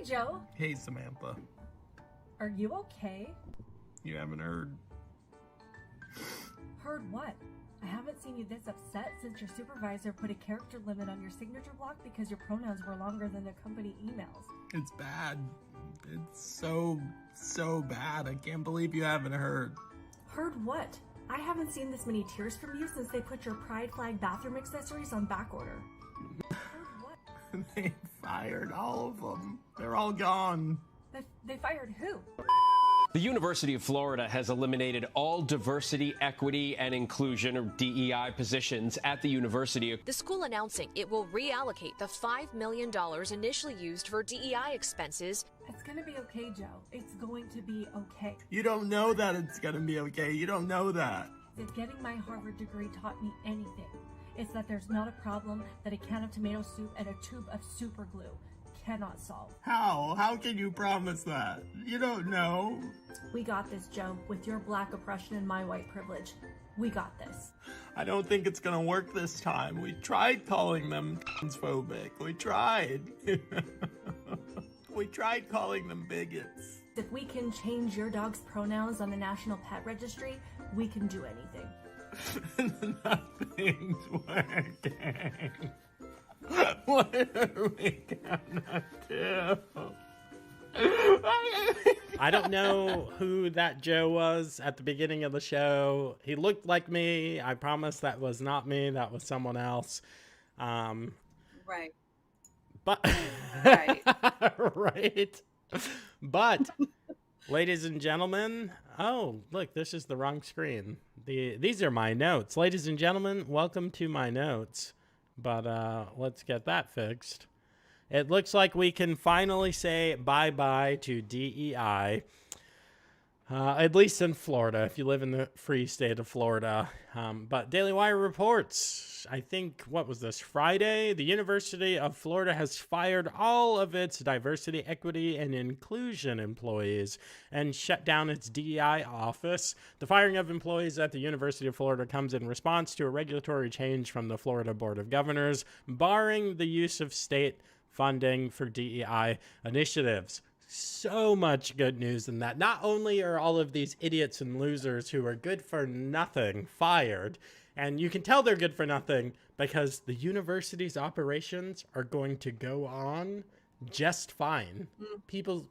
Joe. Hey, Samantha. Are you okay? You haven't heard? Heard what? I haven't seen you this upset since your supervisor put a character limit on your signature block because your pronouns were longer than the company emails. It's bad. It's so bad. I can't believe you haven't heard. Heard what? I haven't seen this many tears from you since they put your pride flag bathroom accessories on back order. Heard what? They fired all of them. They're all gone. They fired who? The University of Florida has eliminated all diversity, equity, and inclusion, or DEI, positions at the university. The school announcing it will reallocate the $5 million initially used for DEI expenses. It's gonna be okay, Joe. It's going to be okay. You don't know that it's gonna be okay. You don't know that. If getting my Harvard degree taught me anything, it's that there's not a problem that a can of tomato soup and a tube of super glue cannot solve. How? How can you promise that? You don't know. We got this, Joe. With your black oppression and my white privilege, we got this. I don't think it's gonna work this time. We tried calling them transphobic. We tried. We tried calling them bigots. If we can change your dog's pronouns on the National Pet Registry, we can do anything. Nothing's working. What are we gonna do? I don't know who that Joe was at the beginning of the show. He looked like me. I promise that was not me. That was someone else. Right. But Right. right. But ladies and gentlemen, oh, look, this is the wrong screen. These are my notes. Ladies and gentlemen, welcome to my notes. But let's get that fixed. It looks like we can finally say bye-bye to DEI, at least in Florida, if you live in the free state of Florida. But Daily Wire reports, I think, what was this, Friday? The University of Florida has fired all of its diversity, equity, and inclusion employees and shut down its DEI office. The firing of employees at the University of Florida comes in response to a regulatory change from the Florida Board of Governors, barring the use of state funding for DEI initiatives. So much good news in that. Not only are all of these idiots and losers who are good for nothing fired, and you can tell they're good for nothing because the university's operations are going to go on just fine. People's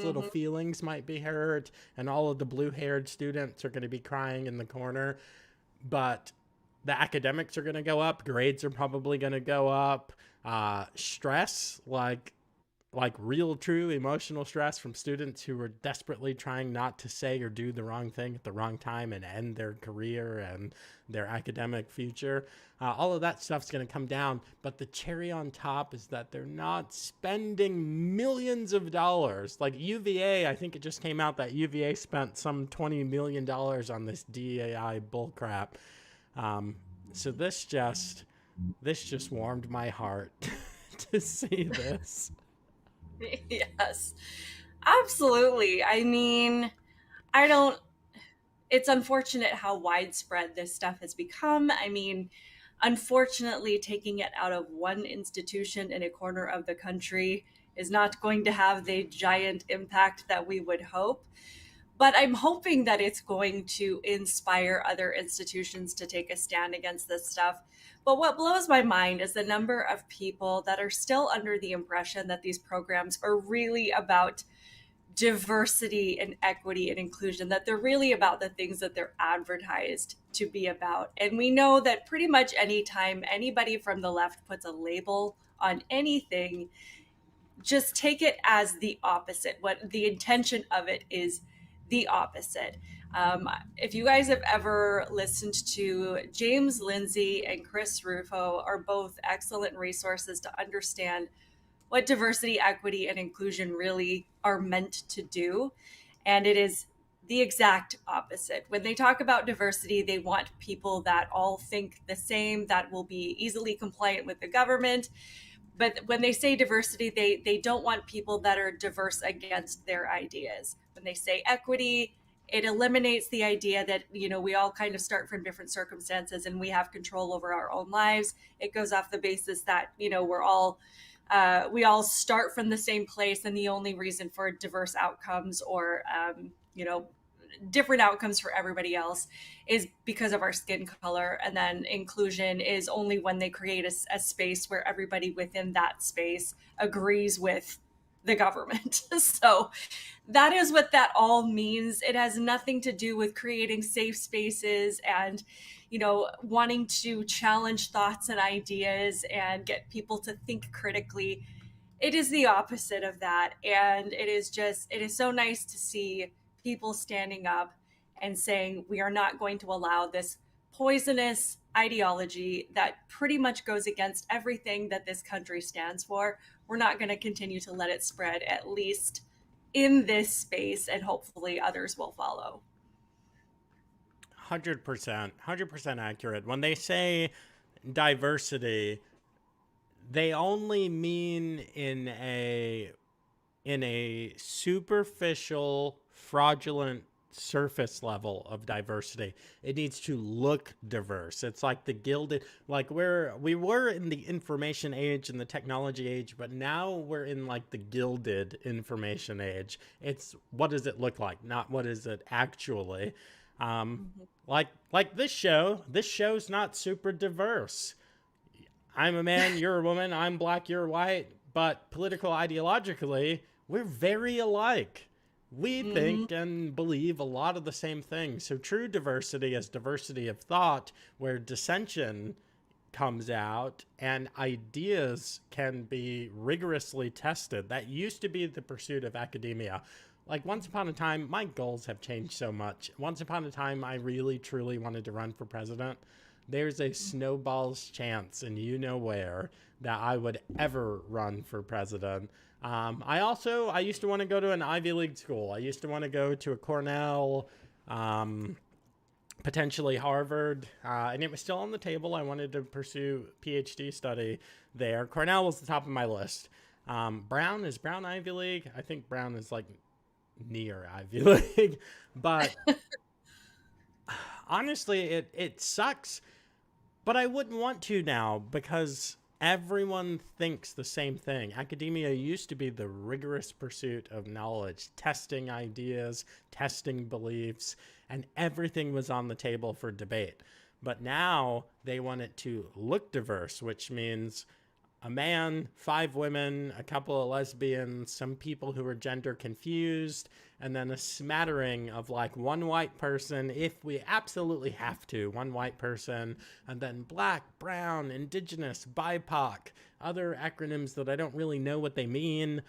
little feelings might be hurt, and all of the blue-haired students are going to be crying in the corner, but the academics are going to go up. Grades are probably going to go up. Stress, like real, true emotional stress from students who are desperately trying not to say or do the wrong thing at the wrong time and end their career and their academic future. All of that stuff's going to come down. But the cherry on top is that they're not spending millions of dollars. Like UVA, I think it just came out that UVA spent some $20 million on this DEI bullcrap. So this just warmed my heart to see this. Yes, absolutely. I mean, it's unfortunate how widespread this stuff has become. I mean, unfortunately, taking it out of one institution in a corner of the country is not going to have the giant impact that we would hope. But I'm hoping that it's going to inspire other institutions to take a stand against this stuff. But what blows my mind is the number of people that are still under the impression that these programs are really about diversity and equity and inclusion, that they're really about the things that they're advertised to be about. And we know that pretty much anytime anybody from the left puts a label on anything, just take it as the opposite. What the intention of it is the opposite. If you guys have ever listened to James Lindsay and Chris Rufo, are both excellent resources to understand what diversity, equity, and inclusion really are meant to do. And it is the exact opposite. When they talk about diversity, they want people that all think the same, that will be easily compliant with the government. But when they say diversity, they don't want people that are diverse against their ideas. When they say equity, it eliminates the idea that, we all kind of start from different circumstances and we have control over our own lives. It goes off the basis that, we're all we all start from the same place, and the only reason for diverse outcomes or, different outcomes for everybody else is because of our skin color. And then inclusion is only when they create a space where everybody within that space agrees with the government. So that is what that all means. It has nothing to do with creating safe spaces and, wanting to challenge thoughts and ideas and get people to think critically. It is the opposite of that. And it is so nice to see people standing up and saying, we are not going to allow this poisonous ideology that pretty much goes against everything that this country stands for. We're not going to continue to let it spread, at least in this space, and hopefully others will follow. 100% accurate. When they say diversity, they only mean in a superficial, fraudulent surface level of diversity. It needs to look diverse. It's like the gilded, like we were in the information age and the technology age, but now we're in like the gilded information age. It's what does it look like, not what is it actually. Like this show's not super diverse. I'm a man, you're a woman, I'm black, you're white, but political ideologically, we're very alike. We think and believe a lot of the same things. So true diversity is diversity of thought, where dissension comes out and ideas can be rigorously tested. That used to be the pursuit of academia. Like once upon a time, my goals have changed so much. Once upon a time, I really, truly wanted to run for president. There's a snowball's chance, and you know where, that I would ever run for president. I used to want to go to an Ivy League school. I used to want to go to a Cornell, potentially Harvard, and it was still on the table. I wanted to pursue PhD study there. Cornell was the top of my list. Brown Ivy League? I think Brown is like near Ivy League, but honestly, it sucks, but I wouldn't want to now because everyone thinks the same thing. Academia used to be the rigorous pursuit of knowledge, testing ideas, testing beliefs, and everything was on the table for debate. But now they want it to look diverse, which means a man, 5 women, a couple of lesbians, some people who are gender confused, and then a smattering of like one white person, if we absolutely have to, one white person, and then black, brown, indigenous, BIPOC, other acronyms that I don't really know what they mean,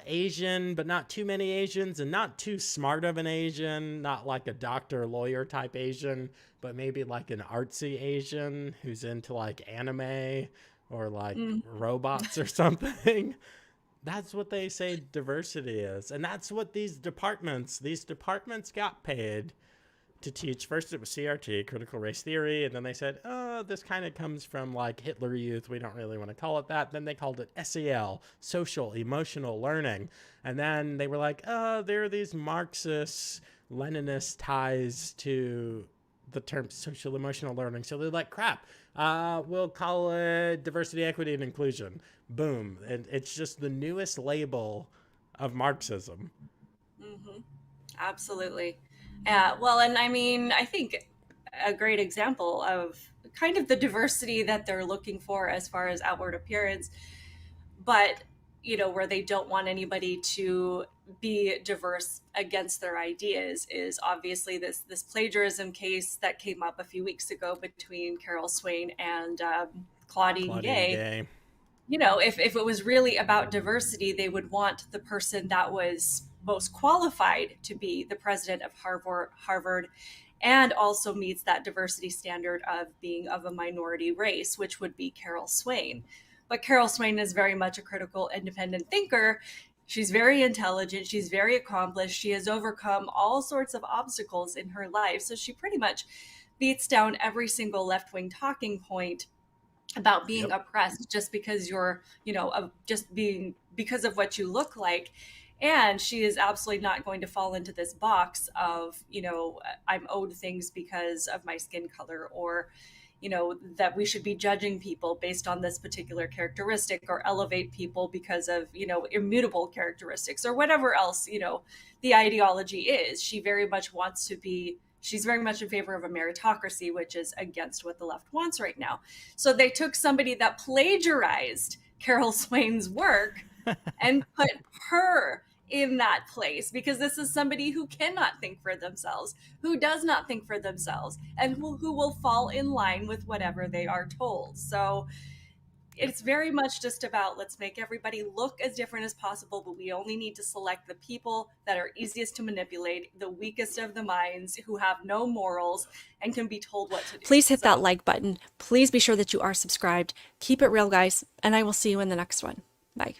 Asian, but not too many Asians, and not too smart of an Asian, not like a doctor, lawyer type Asian, but maybe like an artsy Asian who's into like anime or like robots or something. That's what they say diversity is. And that's what these departments got paid to teach. First it was CRT, critical race theory, and then they said, oh, this kind of comes from like Hitler Youth. We don't really want to call it that. Then they called it SEL, social emotional learning. And then they were like, oh, there are these Marxist, Leninist ties to the term social emotional learning. So they're like, crap, we'll call it diversity, equity, and inclusion. Boom. And it's just the newest label of Marxism. Absolutely. Well, and I mean, I think a great example of kind of the diversity that they're looking for as far as outward appearance, but, where they don't want anybody to be diverse against their ideas is obviously this plagiarism case that came up a few weeks ago between Carol Swain and Claudine Gay. If it was really about diversity, they would want the person that was most qualified to be the president of Harvard and also meets that diversity standard of being of a minority race, which would be Carol Swain. But Carol Swain is very much a critical, independent thinker. She's very intelligent. She's very accomplished. She has overcome all sorts of obstacles in her life. So she pretty much beats down every single left-wing talking point about being oppressed just because you're, because of what you look like. And she is absolutely not going to fall into this box of, I'm owed things because of my skin color or, that we should be judging people based on this particular characteristic, or elevate people because of, immutable characteristics, or whatever else, the ideology is. She's very much in favor of a meritocracy, which is against what the left wants right now. So they took somebody that plagiarized Carol Swain's work and put her in that place, because this is somebody who cannot think for themselves, who does not think for themselves, and who will fall in line with whatever they are told. So it's very much just about, let's make everybody look as different as possible, but we only need to select the people that are easiest to manipulate, the weakest of the minds, who have no morals and can be told what to do. Please hit that like button. Please be sure that you are subscribed. Keep it real, guys, and I will see you in the next one. Bye.